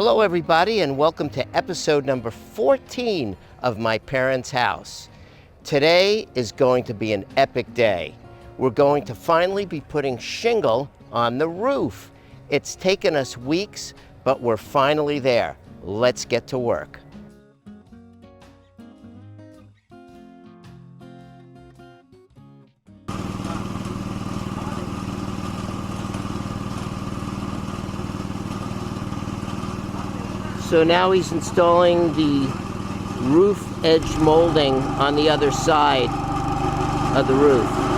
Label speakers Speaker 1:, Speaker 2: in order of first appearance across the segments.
Speaker 1: Hello everybody, and welcome to episode number 14 of My Parents' House. Today is going to be an epic day. We're going to finally be putting shingle on the roof. It's taken us weeks, but we're finally there. Let's get to work. So now he's installing the roof edge molding on the other side of the roof.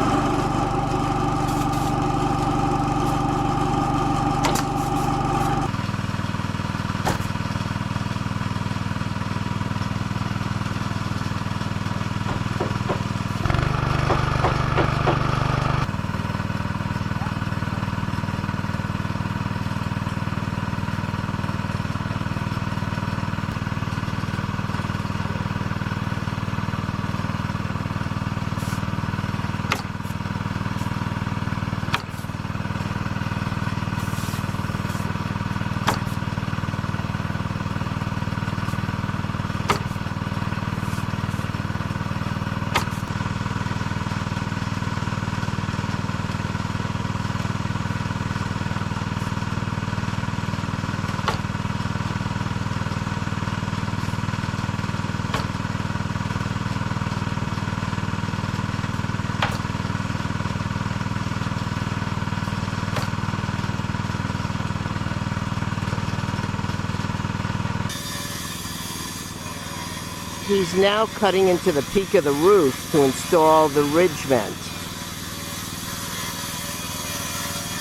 Speaker 1: He's now cutting into the peak of the roof to install the ridge vent.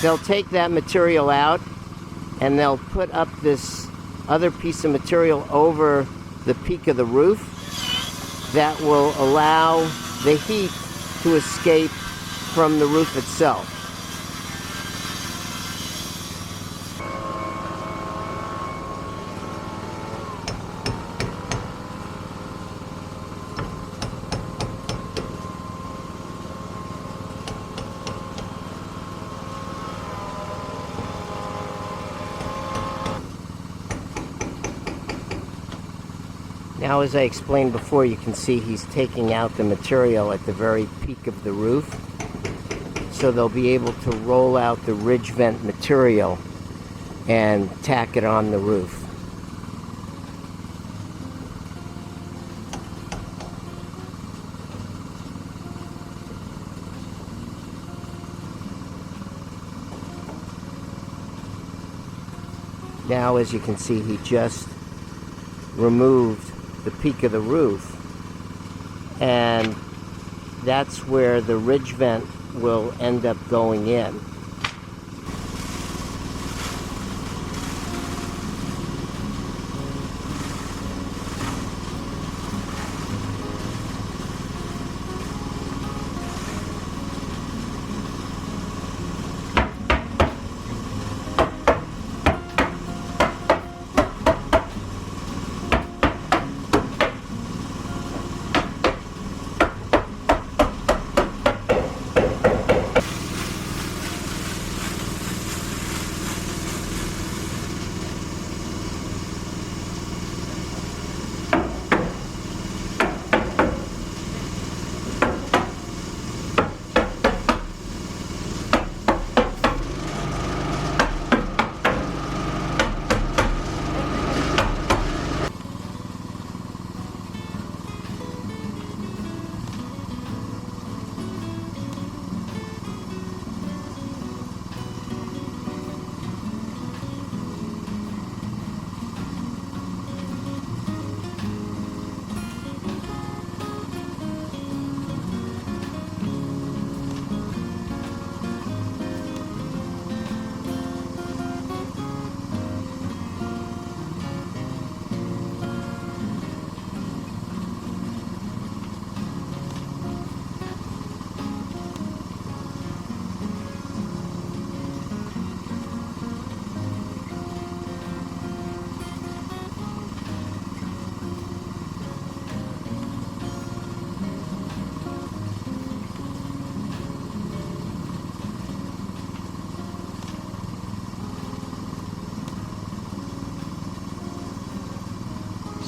Speaker 1: They'll take that material out and they'll put up this other piece of material over the peak of the roof that will allow the heat to escape from the roof itself. Now, as I explained before, you can see he's taking out the material at the very peak of the roof. So they'll be able to roll out the ridge vent material and tack it on the roof. Now, as you can see, he just removed the peak of the roof, and that's where the ridge vent will end up going in.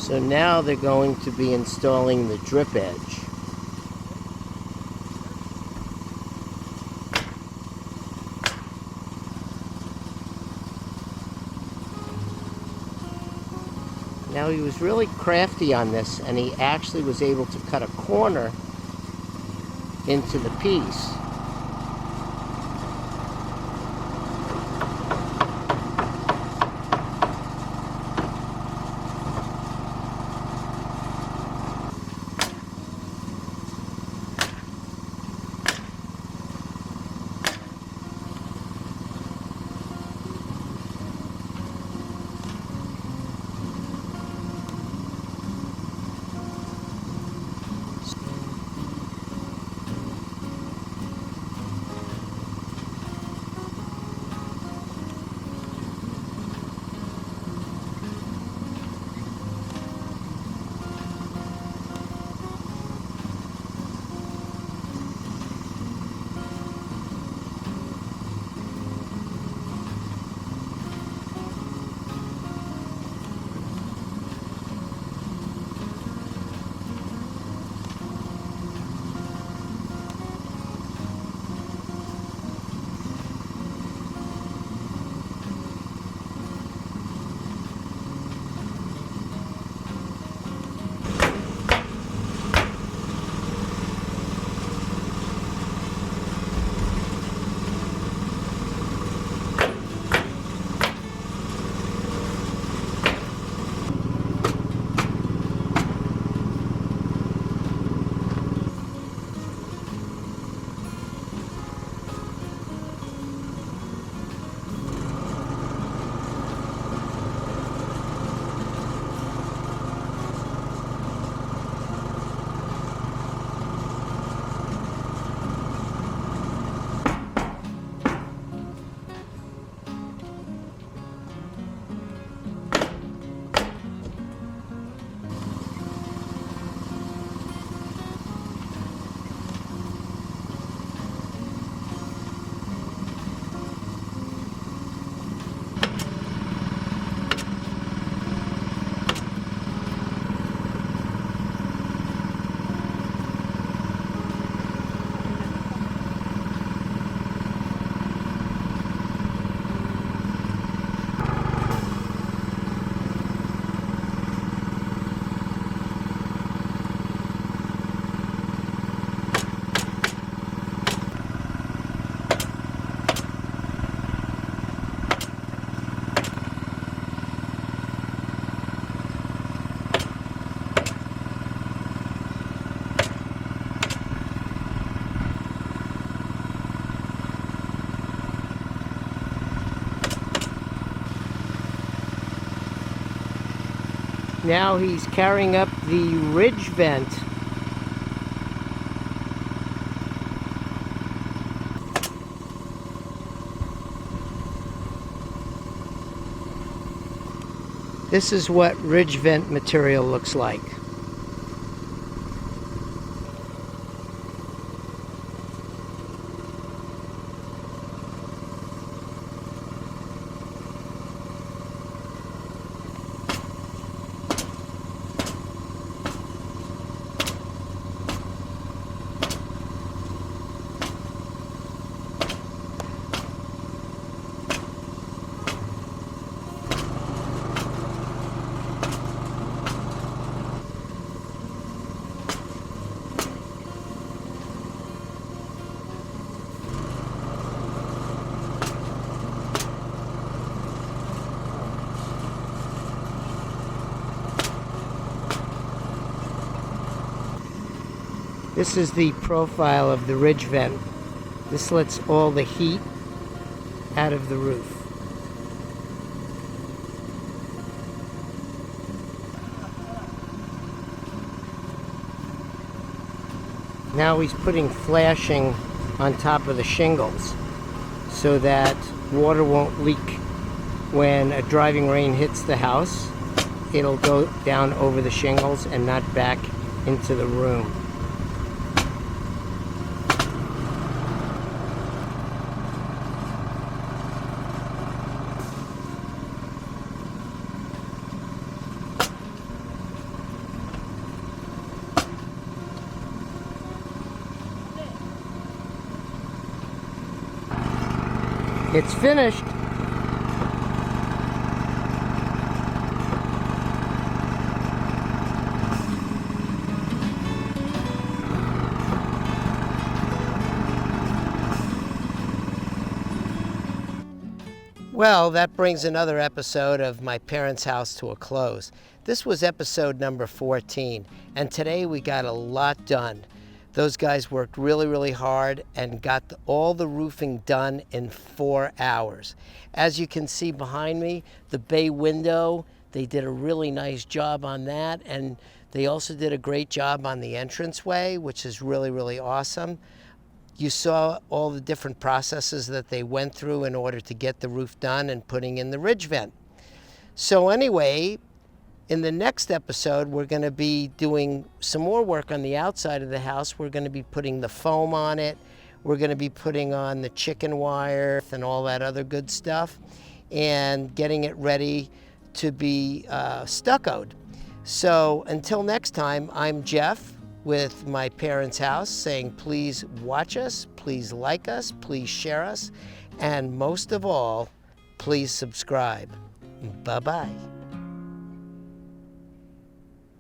Speaker 1: So now they're going to be installing the drip edge. Now he was really crafty on this, and he actually was able to cut a corner into the piece. Now he's carrying up the ridge vent. This is what ridge vent material looks like. This is the profile of the ridge vent. This lets all the heat out of the roof. Now he's putting flashing on top of the shingles so that water won't leak when a driving rain hits the house. It'll go down over the shingles and not back into the room. It's finished. Well, that brings another episode of My Parents' House to a close. This was episode number 14, and today we got a lot done. Those guys worked really, really hard and got all the roofing done in 4 hours. As you can see behind me, the bay window, they did a really nice job on that, and they also did a great job on the entranceway, which is really, really awesome. You saw all the different processes that they went through in order to get the roof done and putting in the ridge vent. So anyway, in the next episode, we're going to be doing some more work on the outside of the house. We're going to be putting the foam on it. We're going to be putting on the chicken wire and all that other good stuff and getting it ready to be stuccoed. So until next time, I'm Jeff with My Parents' House saying please watch us, please like us, please share us, and most of all, please subscribe. Bye-bye.